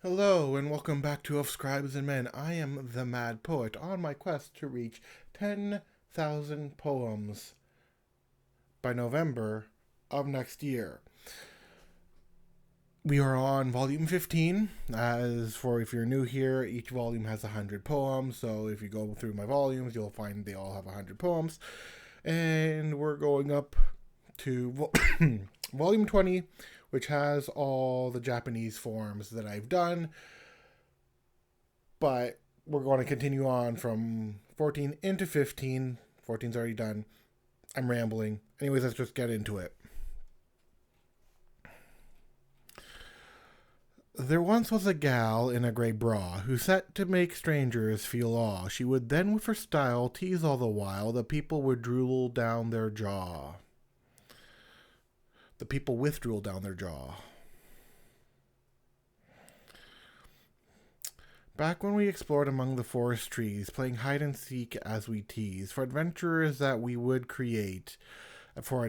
Hello and welcome back to Of Scribes and Men. I am the Mad Poet on my quest to reach 10,000 poems by November of next year. We are on volume 15. As for if you're new here, each volume has 100 poems. So if you go through my volumes, you'll find they all have 100 poems. And we're going up to volume 20, which has all the Japanese forms that I've done. But we're going to continue on from 14 into 15. 14's already done. I'm rambling. Anyways, let's just get into it. There once was a gal in a grey bra who set to make strangers feel awe. She would then with her style tease all the while the people would drool down their jaw. The people with drool down their jaw. Back when we explored among the forest trees, playing hide and seek as we tease, for adventures that we would create, from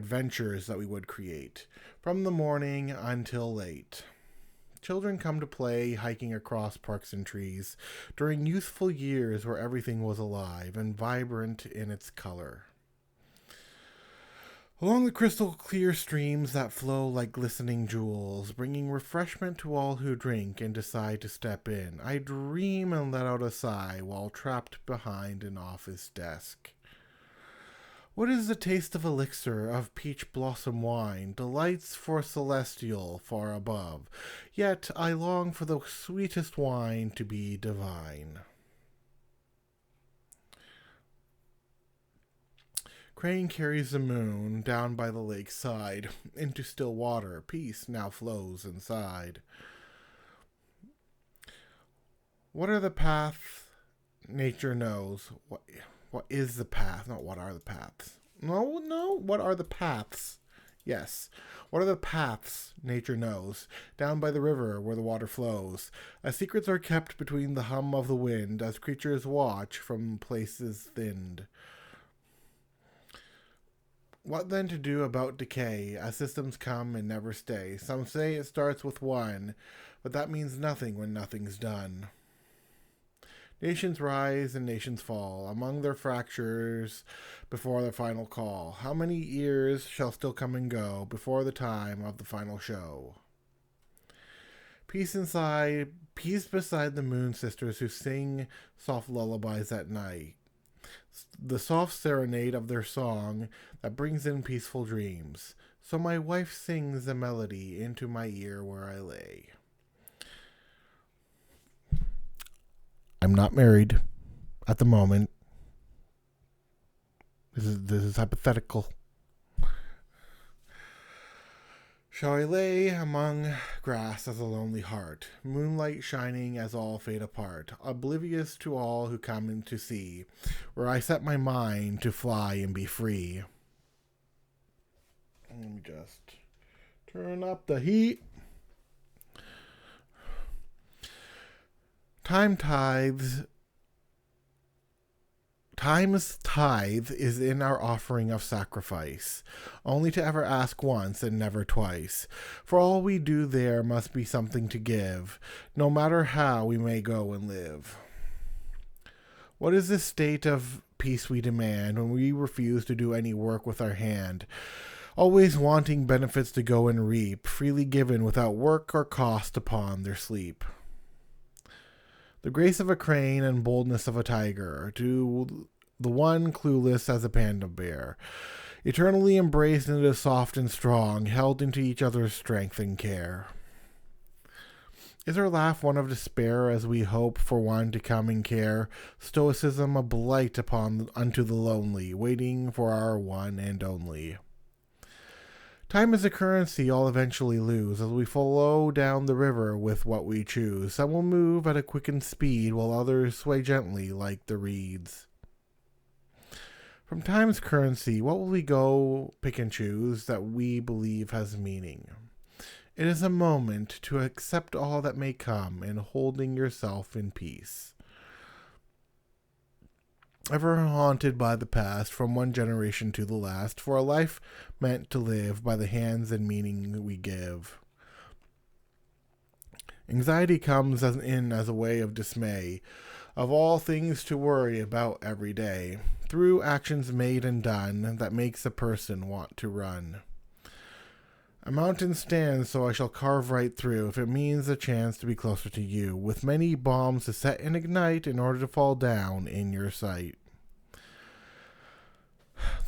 the morning until late. Children come to play, hiking across parks and trees, during youthful years where everything was alive and vibrant in its color. Along the crystal clear streams that flow like glistening jewels, bringing refreshment to all who drink and decide to step in, I dream and let out a sigh while trapped behind an office desk. What is the taste of elixir, of peach blossom wine, delights for celestial far above? Yet I long for the sweetest wine to be divine. Crane carries the moon down by the lake's side into still water. Peace now flows inside. What are the paths nature knows? What is the path? Not what are the paths. No. What are the paths? Yes. What are the paths nature knows? Down by the river where the water flows. As secrets are kept between the hum of the wind, as creatures watch from places thinned. What then to do about decay, as systems come and never stay? Some say it starts with one, but that means nothing when nothing's done. Nations rise and nations fall, among their fractures before their final call. How many years shall still come and go before the time of the final show? Peace beside the moon sisters who sing soft lullabies at night. The soft serenade of their song that brings in peaceful dreams. So my wife sings a melody into my ear where I lay. I'm not married at the moment. This is hypothetical. Shall I lay among grass as a lonely heart, moonlight shining as all fade apart, oblivious to all who come in to see, where I set my mind to fly and be free? Let me just turn up the heat. Time's tithe is in our offering of sacrifice, only to ever ask once and never twice. For all we do there must be something to give, no matter how we may go and live. What is this state of peace we demand when we refuse to do any work with our hand, always wanting benefits to go and reap, freely given without work or cost upon their sleep? The grace of a crane and boldness of a tiger, to the one clueless as a panda bear, eternally embraced into soft and strong, held into each other's strength and care. Is our laugh one of despair as we hope for one to come and care, stoicism a blight unto the lonely, waiting for our one and only? Time is a currency I'll eventually lose as we flow down the river with what we choose. Some will move at a quickened speed while others sway gently like the reeds. From time's currency, what will we go pick and choose that we believe has meaning? It is a moment to accept all that may come and holding yourself in peace. Ever haunted by the past from one generation to the last, for a life meant to live by the hands and meaning we give. Anxiety comes as a way of dismay, of all things to worry about every day, through actions made and done that makes a person want to run. A mountain stands, so I shall carve right through, if it means a chance to be closer to you, with many bombs to set and ignite in order to fall down in your sight.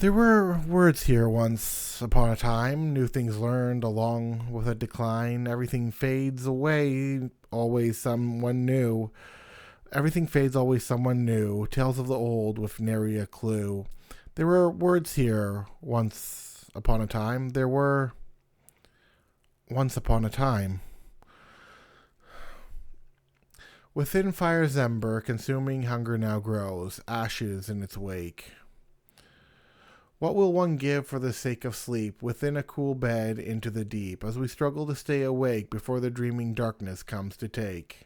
There were words here once upon a time, new things learned along with a decline. Everything fades away, always someone new. Everything fades, always someone new. Tales of the old with nary a clue. There were words here once upon a time. There were once upon a time. Within fire's ember, consuming hunger now grows, ashes in its wake. What will one give for the sake of sleep, within a cool bed into the deep, as we struggle to stay awake before the dreaming darkness comes to take?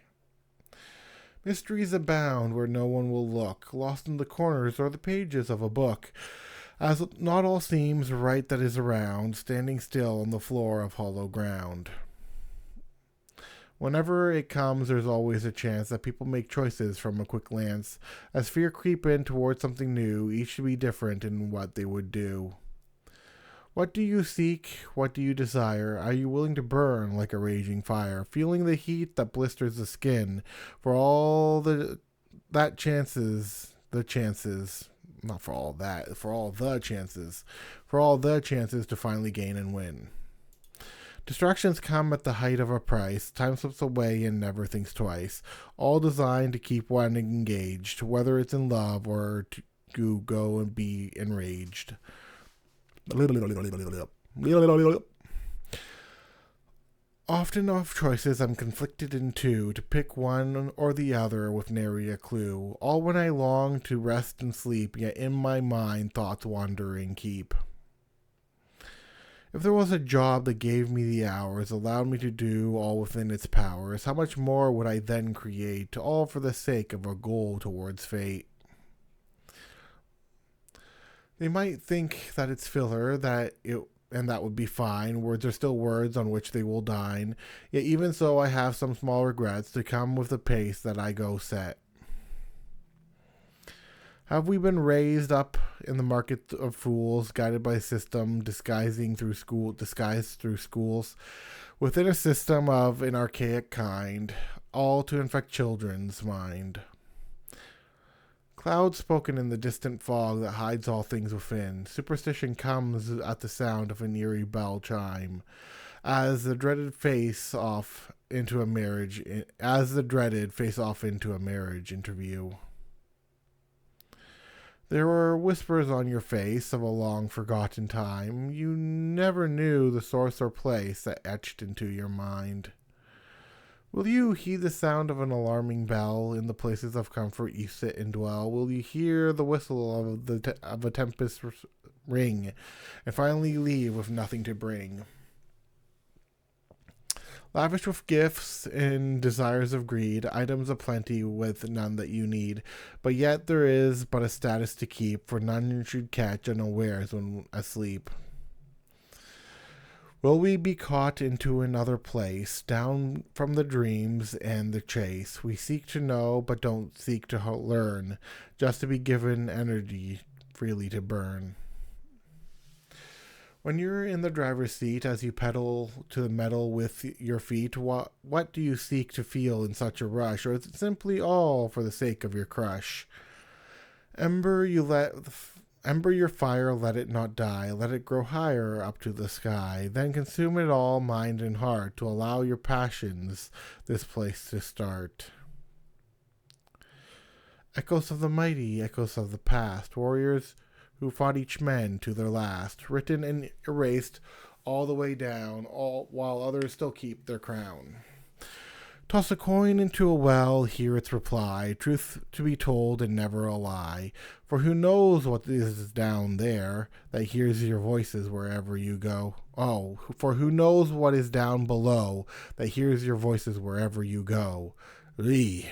Mysteries abound where no one will look, lost in the corners or the pages of a book, as not all seems right that is around, standing still on the floor of hollow ground. Whenever it comes, there's always a chance that people make choices from a quick glance. As fear creep in towards something new, each should be different in what they would do. What do you seek? What do you desire? Are you willing to burn like a raging fire, feeling the heat that blisters the skin, for all the chances to finally gain and win? Distractions come at the height of a price. Time slips away and never thinks twice. All designed to keep one engaged, whether it's in love or to go and be enraged. Often of choices I'm conflicted in two, to pick one or the other with nary a clue. All when I long to rest and sleep, yet in my mind thoughts wandering keep. If there was a job that gave me the hours, allowed me to do all within its powers, how much more would I then create, all for the sake of a goal towards fate? They might think that it's filler, and that would be fine. Words are still words on which they will dine. Yet even so I have some small regrets to come with the pace that I go set. Have we been raised up in the market of fools, guided by a system disguised through schools, within a system of an archaic kind, all to infect children's mind? Clouds spoken in the distant fog that hides all things within. Superstition comes at the sound of an eerie bell chime, as the dreaded face off into a marriage interview. There were whispers on your face of a long-forgotten time. You never knew the source or place that etched into your mind. Will you heed the sound of an alarming bell in the places of comfort you sit and dwell? Will you hear the whistle of a tempest ring, and finally leave with nothing to bring? Lavish with gifts and desires of greed, items aplenty with none that you need, but yet there is but a status to keep, for none should catch unawares when asleep. Will we be caught into another place, down from the dreams and the chase? We seek to know, but don't seek to learn, just to be given energy freely to burn. When you're in the driver's seat, as you pedal to the metal with your feet, what do you seek to feel in such a rush? Or is it simply all for the sake of your crush? Ember your fire, let it not die. Let it grow higher up to the sky. Then consume it all, mind and heart, to allow your passions this place to start. Echoes of the mighty, echoes of the past, warriors who fought each man to their last, written and erased all the way down, all while others still keep their crown. Toss a coin into a well, hear its reply, truth to be told and never a lie. For who knows what is down there, that hears your voices wherever you go? Oh, for who knows what is down below, that hears your voices wherever you go? Eee.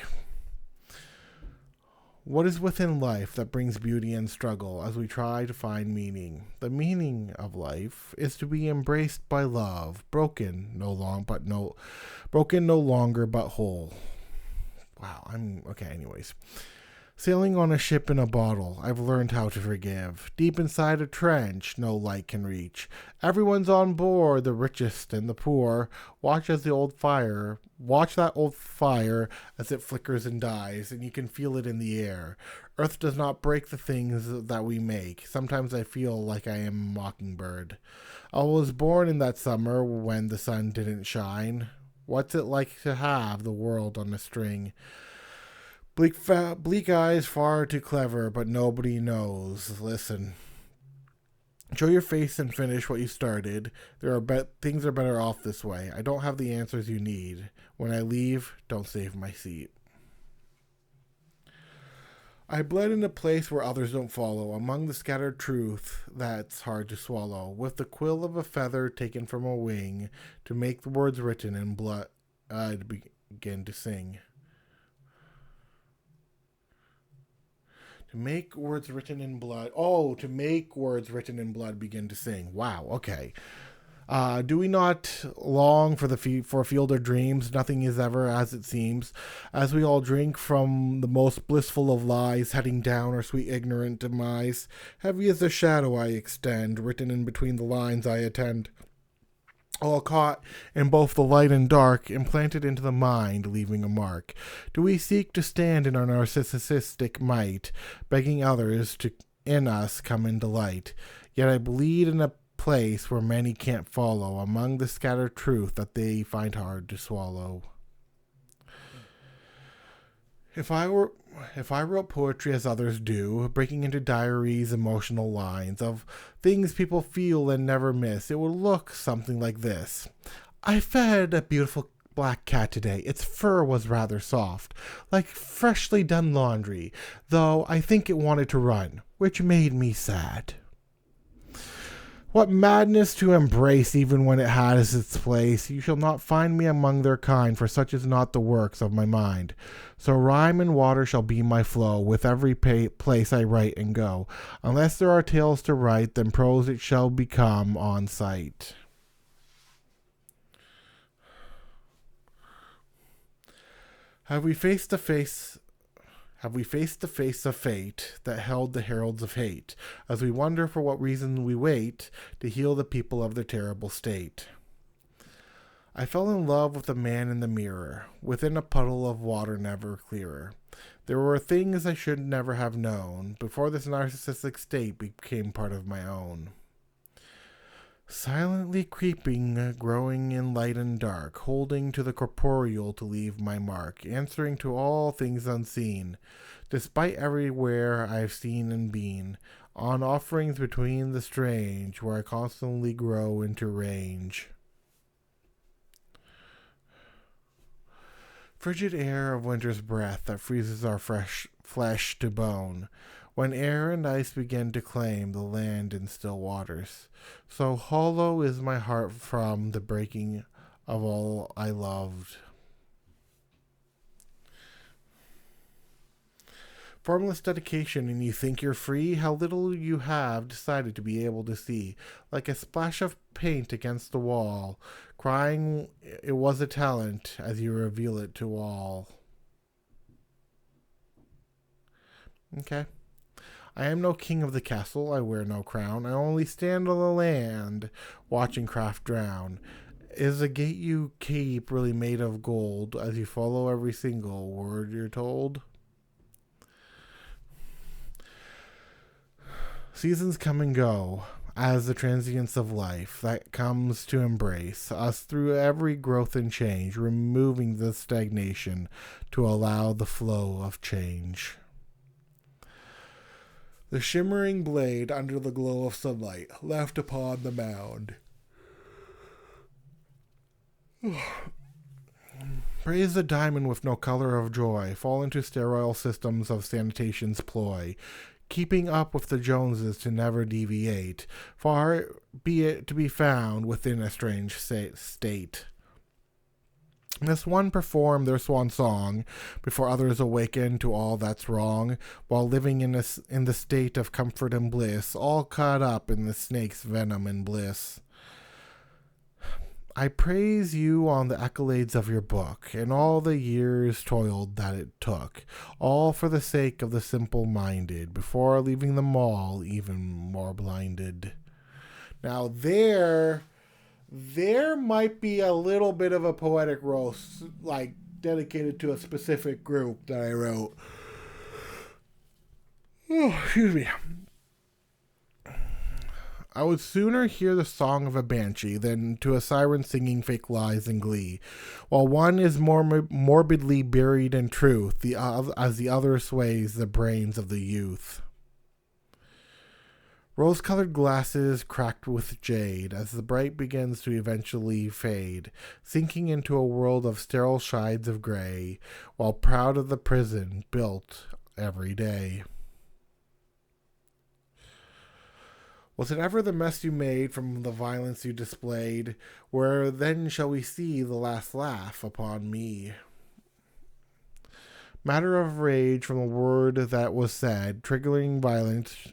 What is within life that brings beauty and struggle as we try to find meaning? The meaning of life is to be embraced by love, broken no longer but whole. Wow, I'm okay anyways. Sailing on a ship in a bottle, I've learned how to forgive. Deep inside a trench, no light can reach. Everyone's on board, the richest and the poor. Watch that old fire as it flickers and dies, and you can feel it in the air. Earth does not break the things that we make. Sometimes I feel like I am a mockingbird. I was born in that summer when the sun didn't shine. What's it like to have the world on a string? Bleak eyes far too clever, but nobody knows. Listen. Show your face and finish what you started. Things are better off this way. I don't have the answers you need. When I leave, don't save my seat. I bled in a place where others don't follow, among the scattered truth that's hard to swallow, with the quill of a feather taken from a wing, to make the words written in blood, to begin to sing. To make words written in blood. Oh, to make words written in blood begin to sing. Wow, okay. Do we not long for for a field of dreams? Nothing is ever as it seems. As we all drink from the most blissful of lies, heading down our sweet ignorant demise. Heavy as a shadow I extend, written in between the lines I attend. All caught in both the light and dark, implanted into the mind, leaving a mark. Do we seek to stand in our narcissistic might, begging others to in us come into light? Yet I bleed in a place where many can't follow, among the scattered truth that they find hard to swallow. If I wrote poetry as others do, breaking into diaries, emotional lines of things people feel and never miss, it would look something like this. I fed a beautiful black cat today. Its fur was rather soft, like freshly done laundry, though I think it wanted to run, which made me sad. What madness to embrace even when it has its place. You shall not find me among their kind, for such is not the works of my mind. So rhyme and water shall be my flow, with every place I write and go. Unless there are tales to write, then prose it shall become on sight. Have we faced the face of fate that held the heralds of hate, as we wonder for what reason we wait to heal the people of their terrible state? I fell in love with a man in the mirror, within a puddle of water never clearer. There were things I should never have known, before this narcissistic state became part of my own. Silently creeping, growing in light and dark, holding to the corporeal to leave my mark, answering to all things unseen, despite everywhere I've seen and been, on offerings between the strange, where I constantly grow into range. Frigid air of winter's breath that freezes our fresh flesh to bone, when air and ice begin to claim the land in still waters. So hollow is my heart from the breaking of all I loved. Formless dedication, and you think you're free? How little you have decided to be able to see, like a splash of paint against the wall, crying it was a talent as you reveal it to all. Okay. I am no king of the castle, I wear no crown, I only stand on the land, watching craft drown. Is the gate you keep really made of gold, as you follow every single word you're told? Seasons come and go, as the transience of life that comes to embrace us through every growth and change, removing the stagnation to allow the flow of change. The shimmering blade under the glow of sunlight left upon the mound. Praise the diamond with no color of joy, fall into sterile systems of sanitation's ploy, keeping up with the Joneses to never deviate, far be it to be found within a strange state. This one performed their swan song before others awaken to all that's wrong, while living in the state of comfort and bliss, all caught up in the snake's venom and bliss. I praise you on the accolades of your book, and all the years toiled that it took, all for the sake of the simple-minded, before leaving them all even more blinded. Now there might be a little bit of a poetic roast, like dedicated to a specific group that I wrote. Oh, excuse me. I would sooner hear the song of a banshee than to a siren singing fake lies and glee, while one is more morbidly buried in truth, as the other sways the brains of the youth. Rose-colored glasses cracked with jade, as the bright begins to eventually fade, sinking into a world of sterile shades of gray, while proud of the prison built every day. Was it ever the mess you made from the violence you displayed? Where then shall we see the last laugh upon me? Matter of rage from a word that was said, triggering violence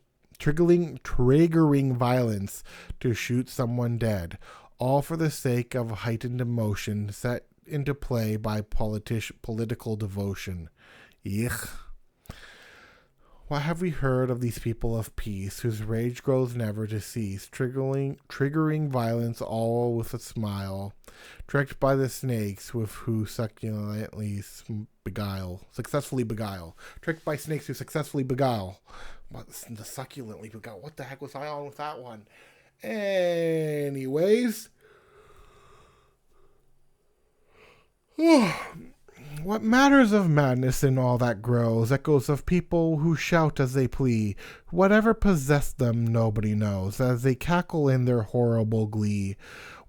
to shoot someone dead, all for the sake of heightened emotion set into play by political devotion. Yuck. What have we heard of these people of peace, whose rage grows never to cease, triggering violence all with a smile, tricked by the snakes with who successfully beguile, tricked by snakes who successfully beguile. The succulently beguile. What the heck was I on with that one? Anyways. What matters of madness in all that grows? Echoes of people who shout as they plea. Whatever possessed them nobody knows, as they cackle in their horrible glee.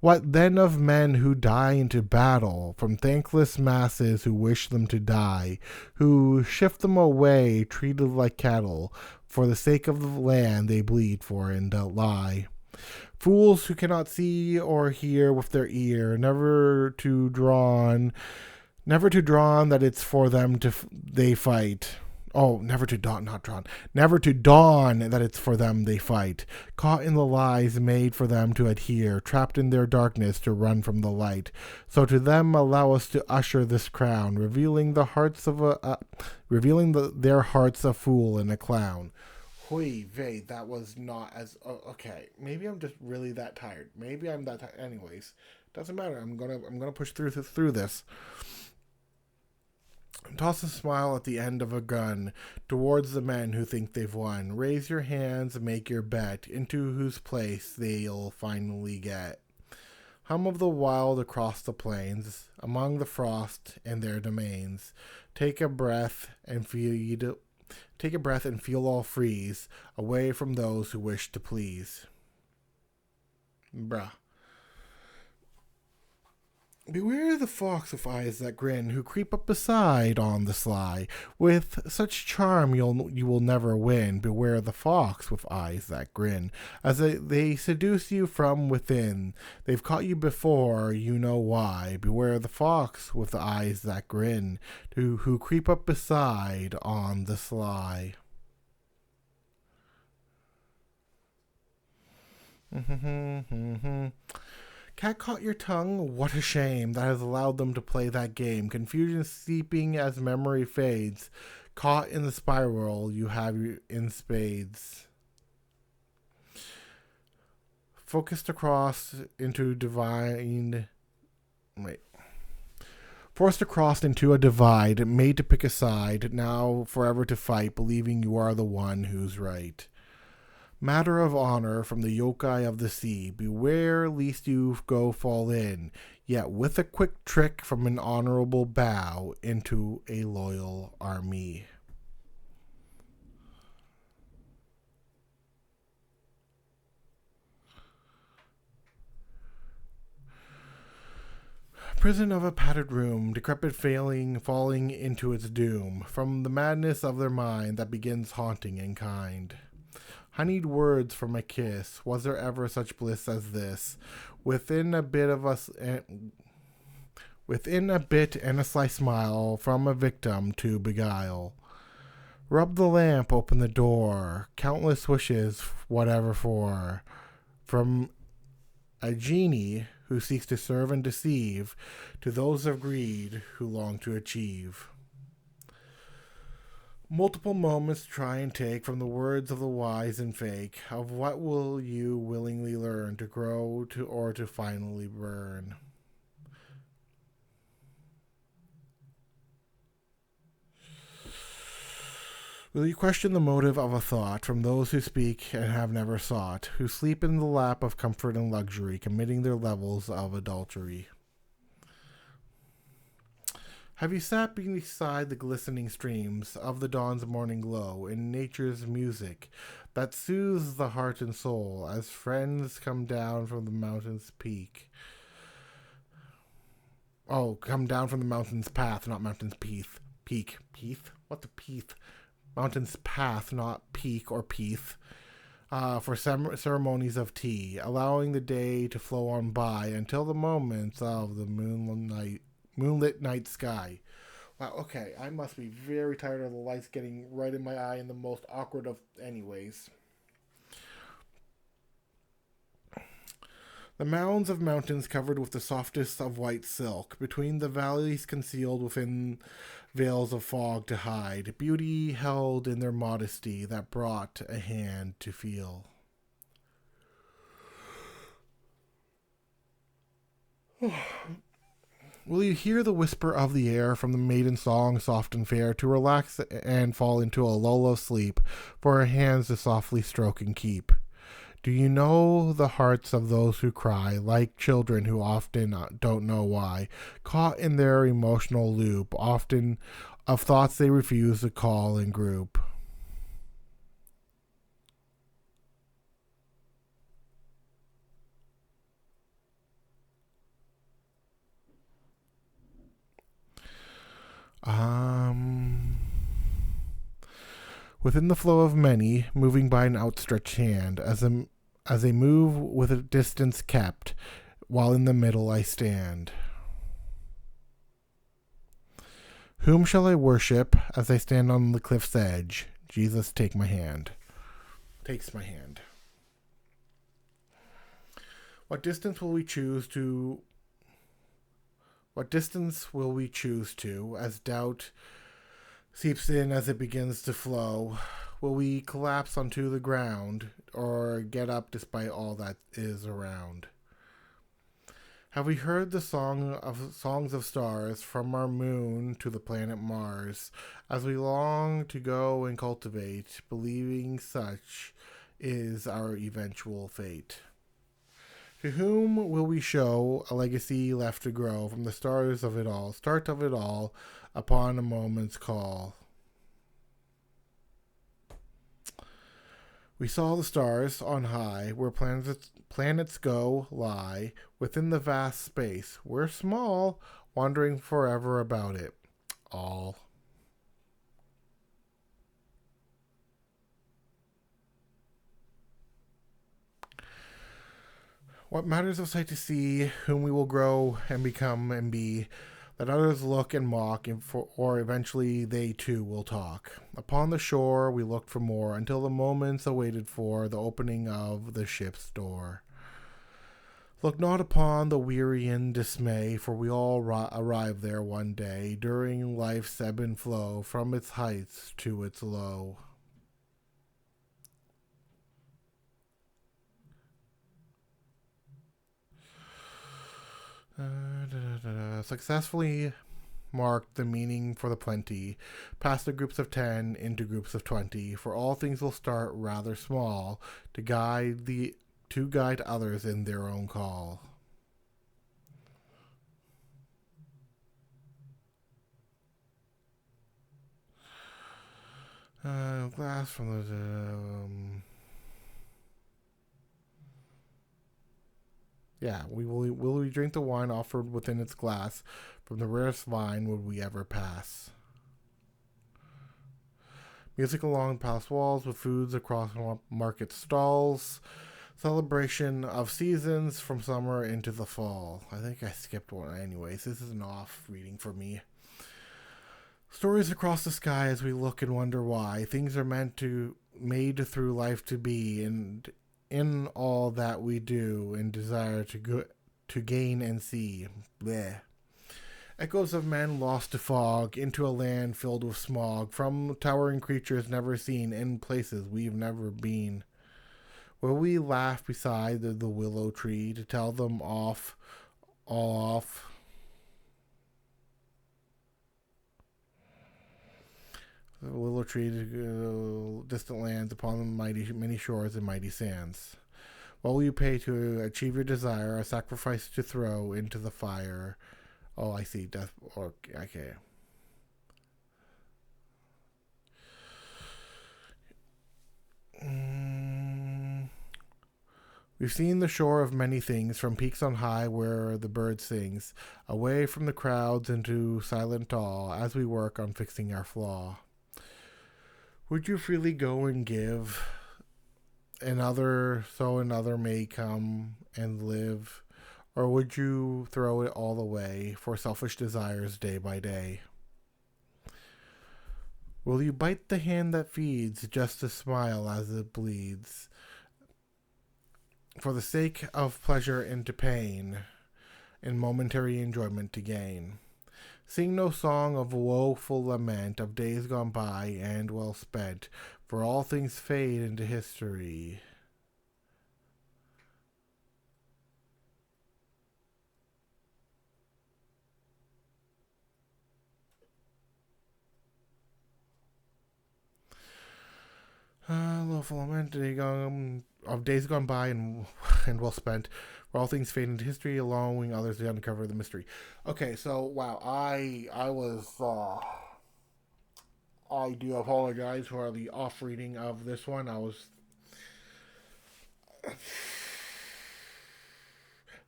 What then of men who die into battle, from thankless masses who wish them to die, who shift them away, treated like cattle, for the sake of the land they bleed for and lie? Fools who cannot see or hear with their ear, never to drawn that it's for them they fight. Oh, never to dawn that it's for them they fight. Caught in the lies made for them to adhere, trapped in their darkness to run from the light. So to them allow us to usher this crown, revealing their hearts a fool and a clown. Hoy vey, that was not as okay. Maybe I'm just really that tired. Maybe I'm that tired. Anyways, doesn't matter. I'm gonna push through this. Toss a smile at the end of a gun towards the men who think they've won. Raise your hands and make your bet into whose place they'll finally get. Hum of the wild across the plains, among the frost and their domains. Take a breath and feel all freeze, away from those who wish to please. Bruh. Beware the fox with eyes that grin, who creep up beside on the sly. With such charm you will never win. Beware the fox with eyes that grin, as they seduce you from within. They've caught you before, you know why. Beware the fox with the eyes that grin, who creep up beside on the sly. Cat caught your tongue? What a shame that has allowed them to play that game. Confusion seeping as memory fades. Caught in the spiral you have in spades. Forced across into a divide, made to pick a side, now forever to fight, believing you are the one who's right. Matter of honor from the yokai of the sea, beware lest you go fall in, yet with a quick trick from an honorable bow into a loyal army. Prison of a padded room, decrepit falling into its doom, from the madness of their mind that begins haunting in kind. Honeyed words from a kiss, was there ever such bliss as this? Within a bit of us within a bit and a sly smile from a victim to beguile. Rub the lamp, open the door, countless wishes, whatever for. From a genie who seeks to serve and deceive, to those of greed who long to achieve. Multiple moments try and take from the words of the wise and fake. Of what will you willingly learn to grow to or to finally burn? Will you question the motive of a thought from those who speak and have never sought, who sleep in the lap of comfort and luxury, committing their levels of adultery? Have you sat beside the glistening streams of the dawn's morning glow in nature's music that soothes the heart and soul as friends come down from the mountain's peak? Oh, come down from the mountain's path, not mountain's peak. Peak? What the peak? Mountain's path, not peak or peath. For ceremonies of tea, allowing the day to flow on by until the moments of the moonlit night sky. Wow, okay, I must be very tired of the lights getting right in my eye in the most awkward of anyways. The mounds of mountains covered with the softest of white silk, between the valleys concealed within veils of fog to hide, beauty held in their modesty that brought a hand to feel. Will you hear the whisper of the air from the maiden song soft and fair, to relax and fall into a lull of sleep, for her hands to softly stroke and keep? Do you know the hearts of those who cry, like children who often don't know why, caught in their emotional loop, often of thoughts they refuse to call and group? Within the flow of many, moving by an outstretched hand, as they move with a distance kept, while in the middle I stand. Whom shall I worship as I stand on the cliff's edge? Jesus, take my hand. Takes my hand. What distance will we choose to? What distance will we choose to, as doubt seeps in as it begins to flow? Will we collapse onto the ground, or get up despite all that is around? Have we heard the songs of stars from our moon to the planet Mars, as we long to go and cultivate, believing such is our eventual fate? To whom will we show a legacy left to grow from the stars of it all, start of it all, upon a moment's call? We saw the stars on high, where planets go lie, within the vast space. We're small, wandering forever about it all. What matters of sight to see, whom we will grow and become and be, that others look and mock, or eventually they too will talk. Upon the shore we looked for more, until the moments awaited for the opening of the ship's door. Look not upon the weary in dismay, for we all arrive there one day, during life's ebb and flow, from its heights to its low. Successfully marked the meaning for the plenty, past the groups of 10 into groups of 20, for all things will start rather small, to guide others in their own call. Glass from the yeah, will we drink the wine offered within its glass? From the rarest vine would we ever pass? Music along palace walls, with foods across market stalls, Celebration of seasons from summer into the fall. I think I skipped one anyways. This is an off reading for me. Stories across the sky as we look and wonder why. Things are made through life to be, and in all that we do and desire to gain and see. Bleh. Echoes of men lost to fog, into a land filled with smog, from towering creatures never seen, in places we've never been. Will we laugh beside the willow tree to tell them all off? The willow tree to distant lands upon the many shores and mighty sands. What will you pay to achieve your desire? A sacrifice to throw into the fire. Oh, I see. Death. Okay. We've seen the shore of many things, from peaks on high where the bird sings, away from the crowds into silent awe as we work on fixing our flaw. Would you freely go and give another so another may come and live? Or would you throw it all away for selfish desires day by day? Will you bite the hand that feeds just to smile as it bleeds? For the sake of pleasure into pain, and momentary enjoyment to gain. Sing no song of woeful lament of days gone by and well spent, for all things fade into history. Woeful lament of days gone by and well spent, for all things fade into history, allowing others to uncover the mystery. Okay, so wow, I was I do apologize for the off reading of this one. I was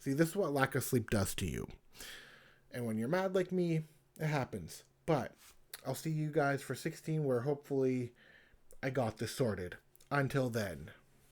see, this is what lack of sleep does to you, and when you're mad like me, it happens. But I'll see you guys for 16, where hopefully I got this sorted. Until then.